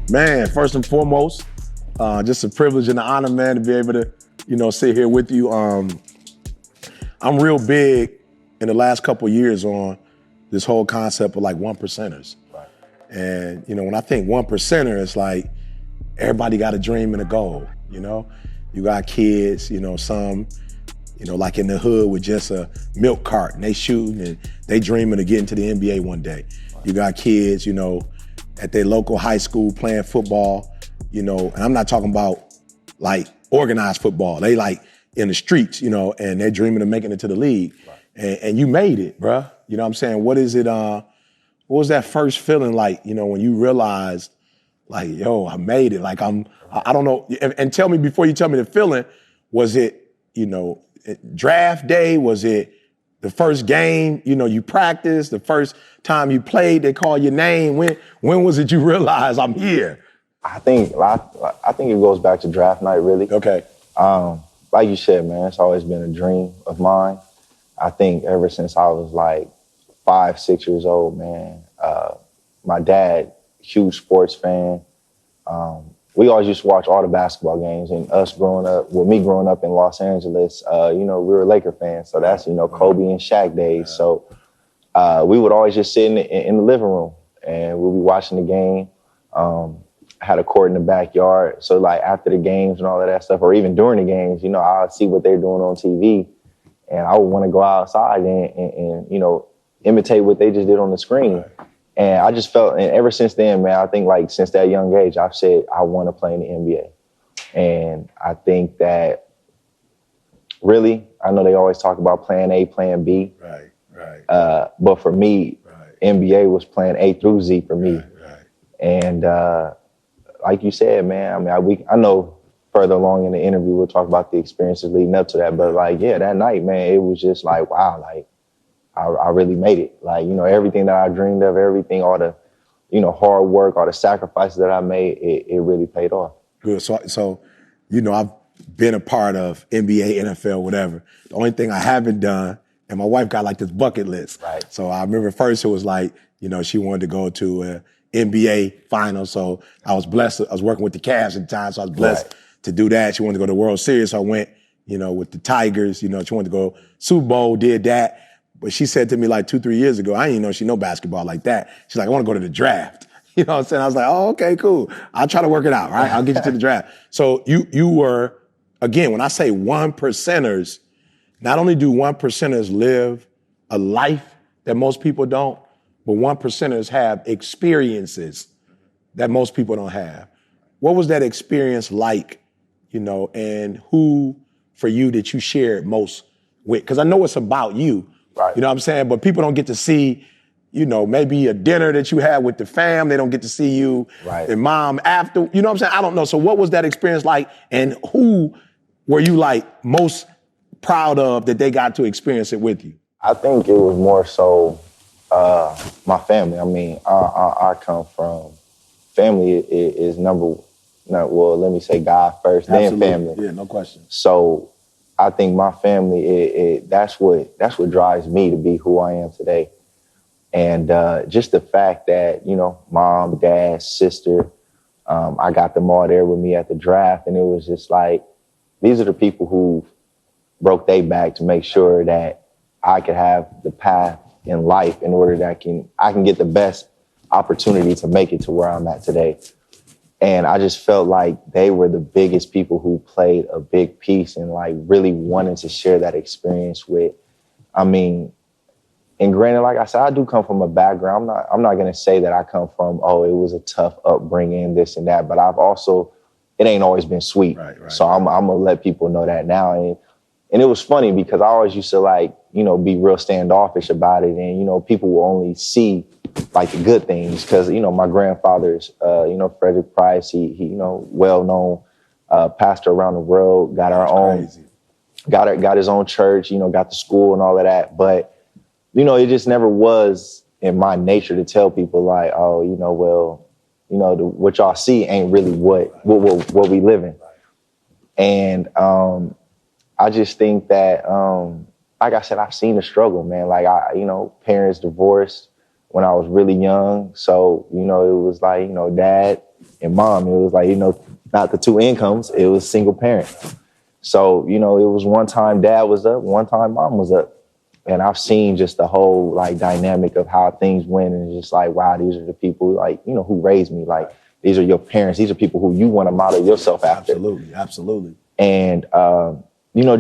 Man, first and foremost, just a privilege and an honor, man, to be able to, sit here with you. I'm real big in the last couple of years on this whole concept of like one percenters. Right. And, when I think one percenter, it's like everybody got a dream and a goal, You got kids, some, like in the hood with just a milk cart and they shooting and they dreaming of getting to the NBA one day. Right. You got kids, at their local high school playing football, and I'm not talking about like organized football. They like in the streets, and they're dreaming of making it to the league. Right. And you made it, bruh. You know what I'm saying? What is it, what was that first feeling like, when you realized like, yo, I made it. Like I don't know. And tell me before you tell me the feeling, was it, draft day? Was it the first game, you practiced, the first time you played, they call your name? When was it you realize I'm here? I think it goes back to draft night, really. Okay. Like you said, man, it's always been a dream of mine. I think ever since I was like 5, 6 years old, man. My dad, huge sports fan. We always used to watch all the basketball games, and me growing up in Los Angeles, we were Laker fans. So that's, Kobe and Shaq days. So we would always just sit in the living room and we'll be watching the game. Had a court in the backyard. So like after the games and all of that stuff, or even during the games, I'll see what they're doing on TV and I would want to go outside and imitate what they just did on the screen. Right. And I just felt, and ever since then, man, I think like since that young age, I've said I want to play in the NBA. And I think that really, I know they always talk about plan A, plan B. Right. But for me, NBA was plan A through Z for me. Right. And like you said, man, I know further along in the interview, we'll talk about the experiences leading up to that. But like, yeah, that night, man, it was just like, wow, like I really made it. Like, everything that I dreamed of, everything, all the, hard work, all the sacrifices that I made, it really paid off. Good. So, I've been a part of NBA, NFL, whatever. The only thing I haven't done, and my wife got like this bucket list. Right. So I remember first it was like, she wanted to go to a NBA final. So I was blessed. I was working with the Cavs at the time. So I was blessed to do that. She wanted to go to the World Series. So I went, with the Tigers, she wanted to go Super Bowl, did that. But she said to me like 2-3 years ago, I didn't know she know basketball like that. She's like, I want to go to the draft. You know what I'm saying? I was like, oh, okay, cool. I'll try to work it out, right? I'll get you to the draft. So you were, again, when I say one percenters, not only do one percenters live a life that most people don't, but one percenters have experiences that most people don't have. What was that experience like, and who for you that you shared most with? Because I know it's about you. Right. You know what I'm saying? But people don't get to see, maybe a dinner that you had with the fam. They don't get to see you and mom after. You know what I'm saying? I don't know. So what was that experience like? And who were you like most proud of that they got to experience it with you? I think it was more so my family. I mean, I come from family is let me say God first, Absolutely. Then family. Yeah, no question. So I think my family, that's what drives me to be who I am today. And just the fact that, mom, dad, sister, I got them all there with me at the draft. And it was just like, these are the people who broke their back to make sure that I could have the path in life in order that I can get the best opportunity to make it to where I'm at today. And I just felt like they were the biggest people who played a big piece and like really wanted to share that experience with. I mean, and granted, like I said, I do come from a background. I'm not going to say that I come from, it was a tough upbringing, this and that, but it ain't always been sweet. Right. So I'm going to let people know that now. And it was funny because I always used to like, be real standoffish about it. And, people will only see like the good things because, my grandfather's, Frederick Price, he well-known pastor around the world, got got his own church, got the school and all of that. But, it just never was in my nature to tell people like, what y'all see ain't really what we live in. And I just think that, like I said, I've seen the struggle, man. Like parents divorced when I was really young. So, it was like, dad and mom. It was like, not the two incomes, it was single parent. So, it was one time dad was up, one time mom was up. And I've seen just the whole like dynamic of how things went. And it's just like, wow, these are the people like, who raised me. Like, these are your parents. These are people who you want to model yourself after. Absolutely. Absolutely. And,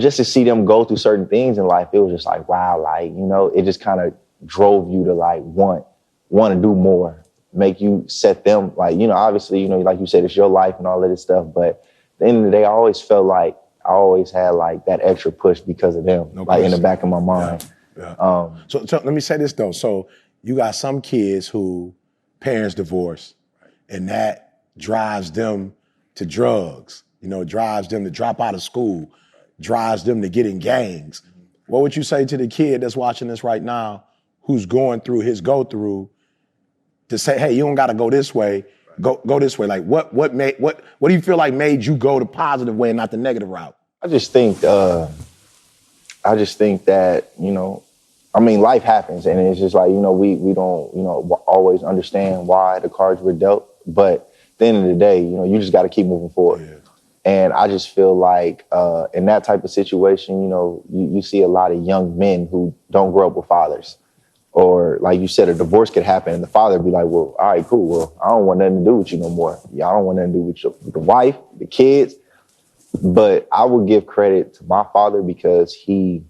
just to see them go through certain things in life, it was just like, wow, like, it just kind of drove you to like want to do more, make you set them like, obviously, like you said, it's your life and all of this stuff. But at the end of the day, I always felt like I always had like that extra push because of them, in the back of my mind. Yeah. So let me say this though. So you got some kids who parents divorce and that drives them to drugs, drives them to drop out of school, drives them to get in gangs. What would you say to the kid that's watching this right now who's going through his go-through to say, hey, you don't got to go this way, go this way? Like what do you feel like made you go the positive way and not the negative route? I just think that, life happens, and it's just like, we don't, always understand why the cards were dealt. But at the end of the day, you just got to keep moving forward. Yeah. And I just feel like in that type of situation, you see a lot of young men who don't grow up with fathers. Or like you said, a divorce could happen and the father be like, well, all right, cool. Well, I don't want nothing to do with you no more. Yeah, I don't want nothing to do with the wife, the kids. But I would give credit to my father because he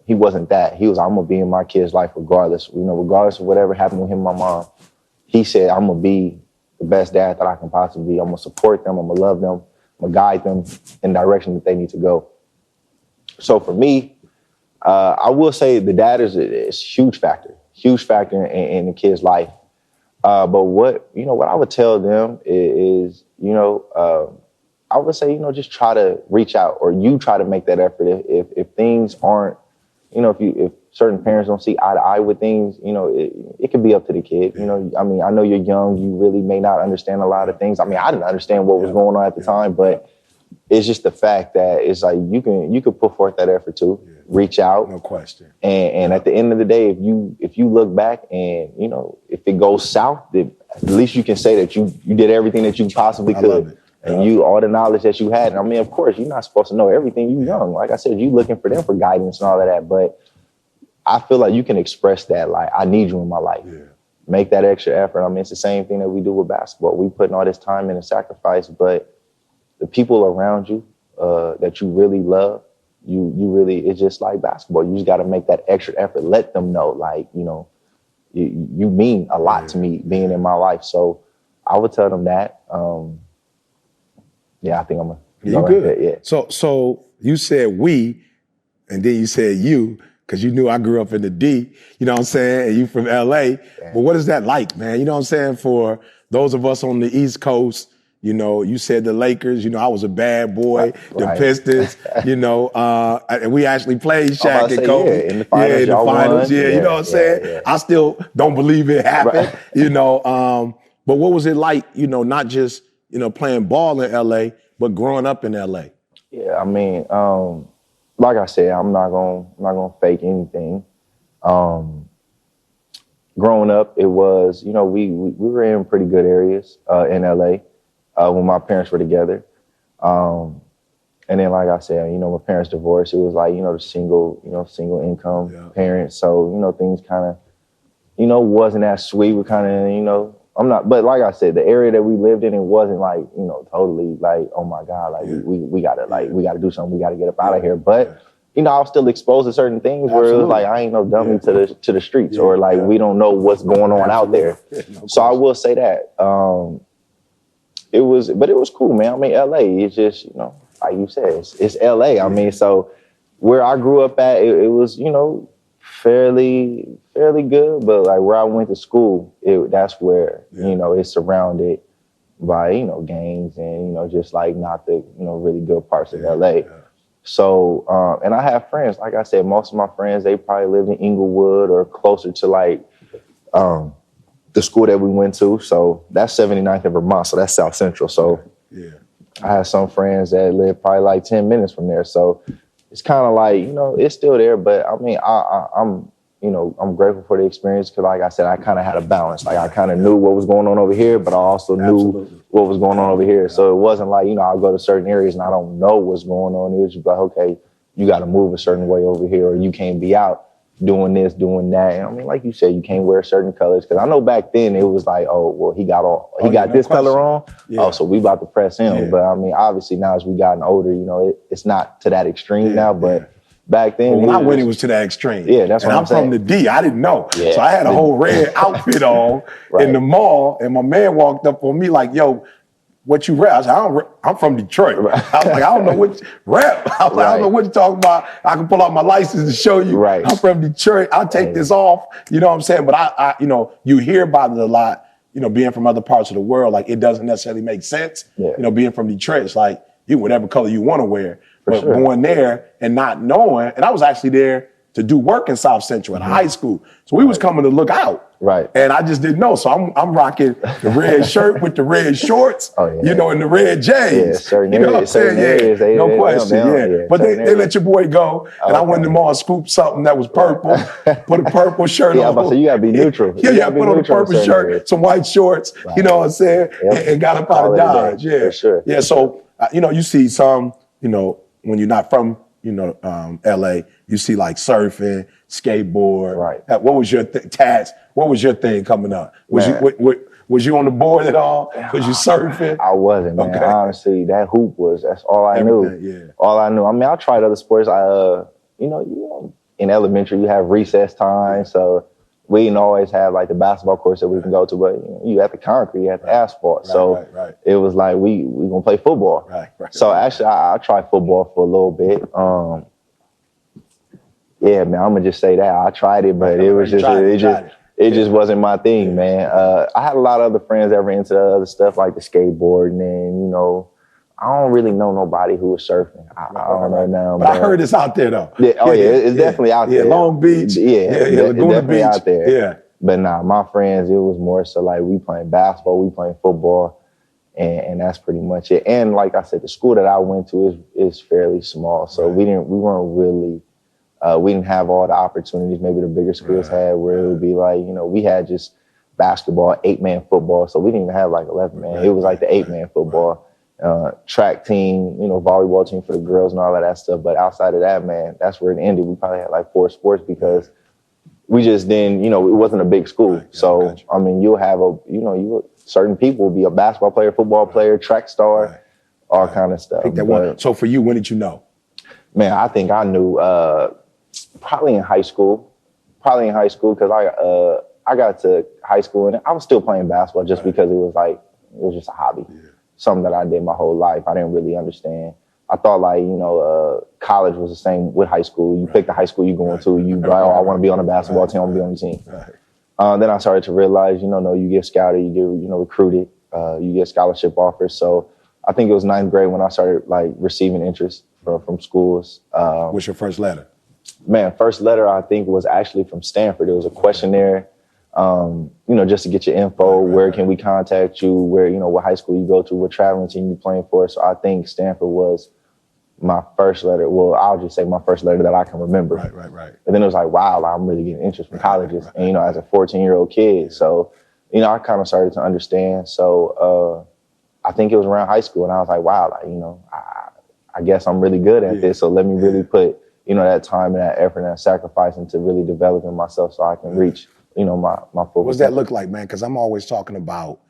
wasn't that. He was, I'm going to be in my kid's life regardless. Regardless of whatever happened with him and my mom. He said, I'm going to be the best dad that I can possibly be. I'm going to support them. I'm going to love them. I'm going to guide them in the direction that they need to go. So for me, I will say the dad is a huge factor in the kid's life. But what I would tell them is, I would say, just try to reach out, or you try to make that effort. If things aren't, if certain parents don't see eye to eye with things, it can be up to the kid. I know you're young, you really may not understand a lot of things. I didn't understand what was going on at the time, but it's just the fact that it's like you can put forth that effort too, reach out, no question. And at the end of the day, if you look back and if it goes south, at least you can say that you did everything that you possibly could. And all the knowledge that you had. And of course, you're not supposed to know everything. You're young. Like I said, you looking for them for guidance and all of that. But I feel like you can express that, like, I need you in my life. Yeah. Make that extra effort. It's the same thing that we do with basketball. We putting all this time in and sacrifice, but the people around you that you really love, you really, it's just like basketball. You just got to make that extra effort. Let them know, like, you mean a lot to me being in my life. So I would tell them that. I think I'm you good. Yeah. So you said we, and then you said you, because you knew I grew up in the D, you know what I'm saying? And you from LA. Yeah. But what is that like, man? You know what I'm saying? For those of us on the East Coast, you said the Lakers, I was a bad boy, the Pistons, and we actually played Shaq and Kobe. Yeah, in the finals. In the finals. Yeah, you know what I'm saying? Yeah. I still don't believe it happened, but what was it like, not just, playing ball in LA, but growing up in LA? Yeah, like I said, I'm not gonna fake anything. Growing up, it was, we were in pretty good areas in LA when my parents were together. And then, like I said, my parents divorced. It was like, the single income parents. So, things kind of, wasn't as sweet. We're kind of, but like I said, the area that we lived in, it wasn't like, totally like, oh my God, like we gotta do something. We gotta get up out of here. But, I was still exposed to certain things where it was like, I ain't no dummy to the streets or like, we don't know what's going on out there. So I will say that, it was cool, man. LA, it's just, like you said, it's LA. So where I grew up at, it was, fairly good, but like where I went to school, that's where, it's surrounded by, gangs and, just like not the, really good parts of LA. Yeah. So, and I have friends, like I said, most of my friends, they probably lived in Inglewood or closer to like, the school that we went to. So that's 79th in Vermont. So that's South Central. So I had some friends that live probably like 10 minutes from there. So it's kind of like, it's still there, but I'm I'm grateful for the experience because, like I said, I kind of had a balance. Like I kind of knew what was going on over here, but I also knew what was going on over here. So it wasn't like, I'll go to certain areas and I don't know what's going on. It was just like, okay, you got to move a certain way over here, or you can't be out doing this, doing that. And I mean, like you said, you can't wear certain colors. Because I know back then it was like, oh, well, he got this color on. Yeah. Oh, so we about to press him. Yeah. But I mean, obviously now as we gotten older, it's not to that extreme now, but back then. Well, when I went, it was to that extreme. Yeah, that's what I'm saying. I'm from the D. I didn't know. Yeah. So I had a whole red outfit on in the mall, and my man walked up on me like, yo, what you rep? I said, I'm from Detroit. Right. I was like, I don't know what rep. I was like, I don't know what you're talking about. I can pull out my license to show you. Right. I'm from Detroit. I'll take this off. You know what I'm saying? But I you hear about it a lot, being from other parts of the world, like it doesn't necessarily make sense. Yeah. Being from Detroit, it's like you whatever color you want to wear. But going there and not knowing, and I was actually there to do work in South Central at a high school. So we was coming to look out. Right. And I just didn't know. So I'm rocking the red shirt with the red shorts, and the red J's. Yeah, certain areas, no question. But they let your boy go. And I went to the mall and scooped something that was purple, put a purple shirt on. So you gotta be neutral. Yeah, put on a purple shirt, some white shorts, you know what I'm saying? And got up out of Dodge. Yeah. For sure. Yeah, so you see some, when you're not from LA, you see like surfing, skateboard. Right. What was your Taz? What was your thing coming up? Was you on the board at all? Was you surfing? I wasn't, man. Okay. Honestly, that hoop that's all I knew. Yeah. All I knew. I mean, I tried other sports. In elementary you have recess time, so we didn't always have like the basketball course that we can go to, but you at the concrete, you at the asphalt. So it was like we gonna play football. So actually I tried football for a little bit. Yeah, man, I'm gonna just say that I tried it, but it was it just wasn't my thing, man. I had a lot of other friends that were into the other stuff like the skateboarding, and I don't really know nobody who was surfing. I don't know now. But I heard it's out there though. Yeah, it's definitely out there. Yeah, Long Beach. Laguna Beach. Out there. Yeah. But nah, my friends, it was more so like we playing basketball, we playing football, and that's pretty much it. And like I said, the school that I went to is fairly small, so we weren't really. We didn't have all the opportunities maybe the bigger schools had, where it would be like, we had just basketball, 8-man football, so we didn't even have like 11-man. It was like the 8-man football. Track team, volleyball team for the girls and all of that stuff. But outside of that, man, that's where it ended. We probably had like 4 sports because we just didn't, it wasn't a big school. So, I mean, you'll have certain people will be a basketball player, football player, track star, all kind of stuff. So for you, when did you know? Man, I think I knew probably in high school because I got to high school and I was still playing basketball just because it was just a hobby. Yeah. Something that I did my whole life. I didn't really understand. I thought college was the same with high school. You pick the high school you're going to. You like, I want to be on a basketball team. I want to be on the team. Then I started to realize, you get scouted, you get recruited, you get scholarship offers. So I think it was 9th grade when I started like receiving interest from schools. What's your first letter? Man, first letter I think was actually from Stanford. It was a questionnaire. Just to get your info, where can we contact you, where, what high school you go to, what traveling team you're playing for. So I think Stanford was my first letter. Well, I'll just say my first letter that I can remember. Right. And then it was like, wow, I'm really getting interest from colleges. And, as a 14-year-old kid. So, I kind of started to understand. So I think it was around high school and I was like, wow, I guess I'm really good at this. So let me really put, that time and that effort and that sacrifice into really developing myself so I can reach my focus. What does that look like, man? Because I'm always talking about,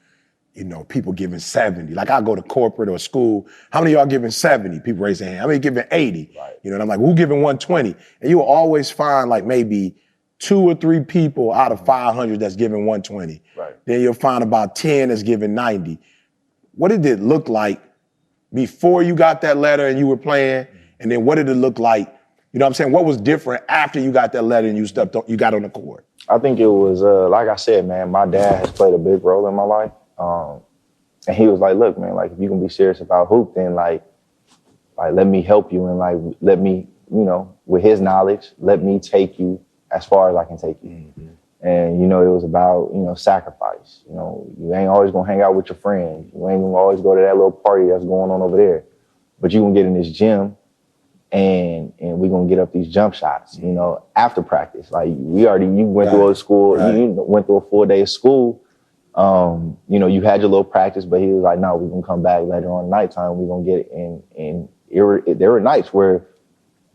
people giving 70. Like I go to corporate or school. How many of y'all giving 70? People raise their hand. How many giving 80? Right. And I'm like, who giving 120? And you will always find like maybe 2 or 3 people out of 500 that's giving 120. Right. Then you'll find about 10 that's giving 90. What did it look like before you got that letter and you were playing? And then what did it look like? You know what I'm saying? What was different after you got that letter and you got on the court? I think it was, like I said, man, my dad has played a big role in my life. And he was like, look, man, like, if you can be serious about hoop, then like let me help you. And like, let me, with his knowledge, let me take you as far as I can take you. Mm-hmm. And, it was about, sacrifice. You ain't always going to hang out with your friends. You ain't going to always go to that little party that's going on over there. But you can get in this gym and we're gonna get up these jump shots, you know, after practice. Like you went through a school, you went through a full day of school. You know, you had your little practice, but he was like, no, we're gonna come back later on nighttime, we're gonna get it. And there were nights where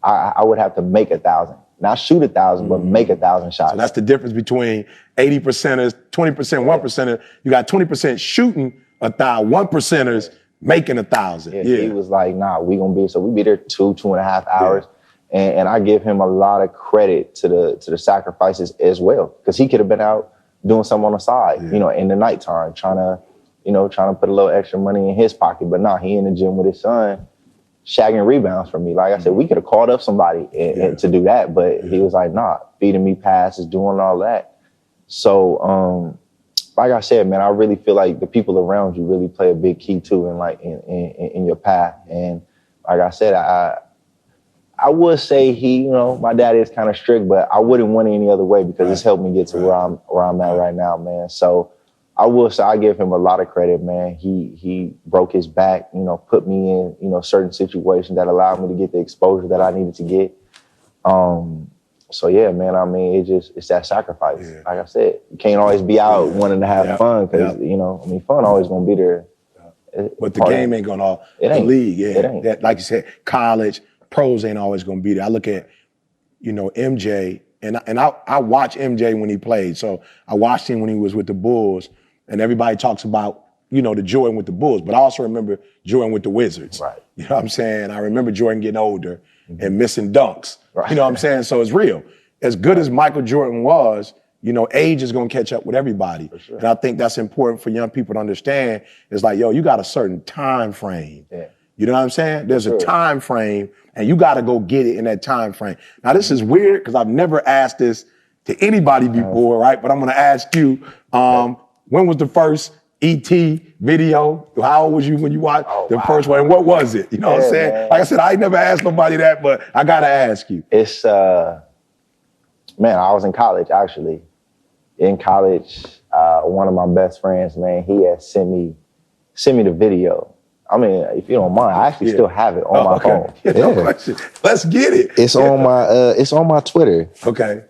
I would have to make 1,000. Not shoot 1,000, but make 1,000 shots. So that's the difference between 80%ers, 20%, 1%. You got 20% shooting 1,000, 1%ers making 1,000. Yeah. He was like, nah, we be there 2.5 hours. And I give him a lot of credit to the sacrifices as well. Because he could have been out doing something on the side, you know, in the nighttime, trying to put a little extra money in his pocket. But nah, he in the gym with his son, shagging rebounds for me. Like I said, we could have called up somebody and to do that, but he was like, nah, feeding me passes, doing all that. So, like I said, man, I really feel like the people around you really play a big key too in your path. And like I said, I would say my dad is kind of strict, but I wouldn't want it any other way because it's helped me get to where I'm at right now, man. So I will say I give him a lot of credit, man. He broke his back, put me in, certain situations that allowed me to get the exposure that I needed to get. So yeah, man, I mean, it's that sacrifice. Yeah. Like I said, you can't always be out wanting to have fun because, fun always gonna be there. But the game ain't gonna, the league, it ain't. That, like you said, college, pros ain't always gonna be there. I look at, MJ, and I watch MJ when he played. So I watched him when he was with the Bulls, and everybody talks about, the Jordan with the Bulls, but I also remember Jordan with the Wizards. Right. You know what I'm saying? I remember Jordan getting older and missing dunks. Right. You know what I'm saying? So it's real. As good as Michael Jordan was, age is gonna catch up with everybody. Sure. And I think that's important for young people to understand. It's like, you got a certain time frame. Yeah. You know what I'm saying? There's a time frame, and you got to go get it in that time frame. Now, this is weird because I've never asked this to anybody before, right? But I'm going to ask you, when was the first ET video? How old was you when you watched the first one? And what was it? You know what I'm saying? Man. Like I said, I ain't never asked nobody that, but I got to ask you. It's, I was in college, actually. In college, one of my best friends, man, he had sent me the video. I mean, if you don't mind, I actually still have it on my phone. Let's get it. It's on my Twitter. Okay.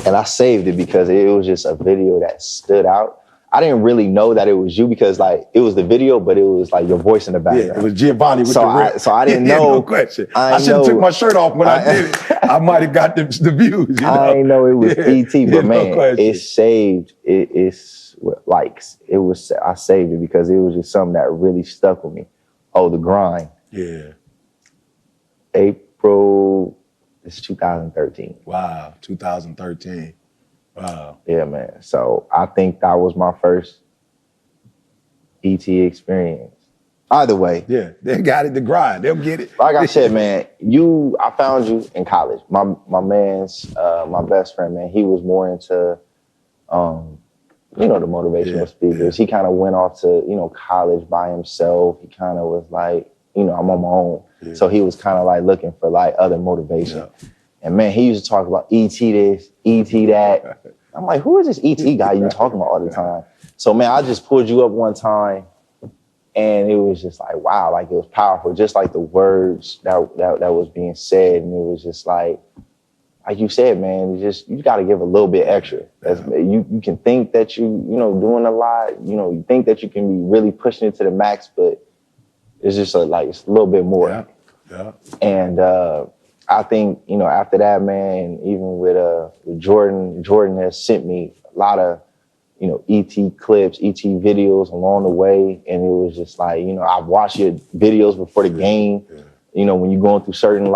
And I saved it because it was just a video that stood out. I didn't really know that it was you because it was the video, but it was like your voice in the background. Yeah, it was Giovanni with the rip. So I didn't know. No question. I should have took my shirt off when I did it. I might have got the views. I didn't know it was ET, but man, it saved. It's likes. I saved it because it was just something that really stuck with me. Oh, the grind. Yeah. April, it's 2013. Wow, 2013. Wow. Yeah, man. So I think that was my first ET experience. Either way. Yeah, they got it, the grind. They'll get it. Like I said, man, I found you in college. My best friend, man, he was more into, the motivational speakers. He kind of went off to, college by himself. He kind of was like, I'm on my own. Yeah. So he was kind of like looking for other motivation. Yeah. And man, he used to talk about ET this, ET that. I'm like, who is this ET guy you talking about all the time? So man, I just pulled you up one time and it was just like, wow, it was powerful. Just like the words that was being said. And it was just like you said, man, you got to give a little bit extra. You can think that you doing a lot. You think that you can be really pushing it to the max, but it's just it's a little bit more. Yeah. Yeah. And I think after that, man, even with Jordan has sent me a lot of ET clips, ET videos along the way, and it was just I've watched your videos before the game. Yeah. When you're going through certain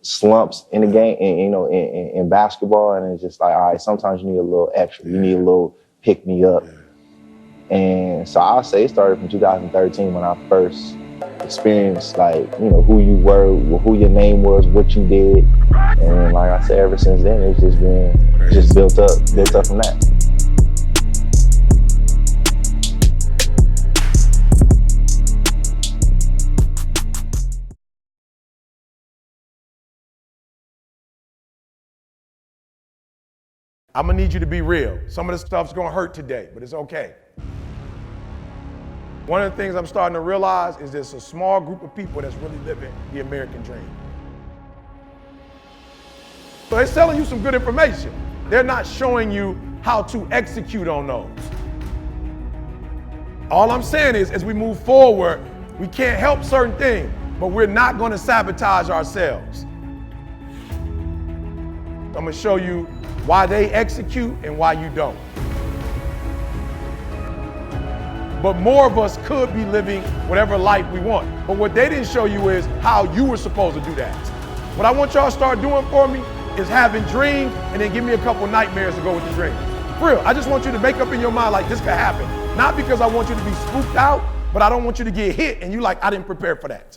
slumps in the game, and, in basketball, and it's just all right, sometimes you need a little extra. You need a little pick me up. Yeah. And so I'll say it started from 2013 when I first experienced who you were, who your name was, what you did. And like I said, ever since then, it's just been built up from that. I'm gonna need you to be real. Some of the stuff's gonna hurt today, but it's okay. One of the things I'm starting to realize is there's a small group of people that's really living the American dream. So they're selling you some good information. They're not showing you how to execute on those. All I'm saying is, as we move forward, we can't help certain things, but we're not going to sabotage ourselves. I'm going to show you why they execute and why you don't. But more of us could be living whatever life we want. But what they didn't show you is how you were supposed to do that. What I want y'all to start doing for me is having dreams and then give me a couple nightmares to go with the dreams. For real, I just want you to make up in your mind like this could happen. Not because I want you to be spooked out, but I don't want you to get hit and you like, I didn't prepare for that.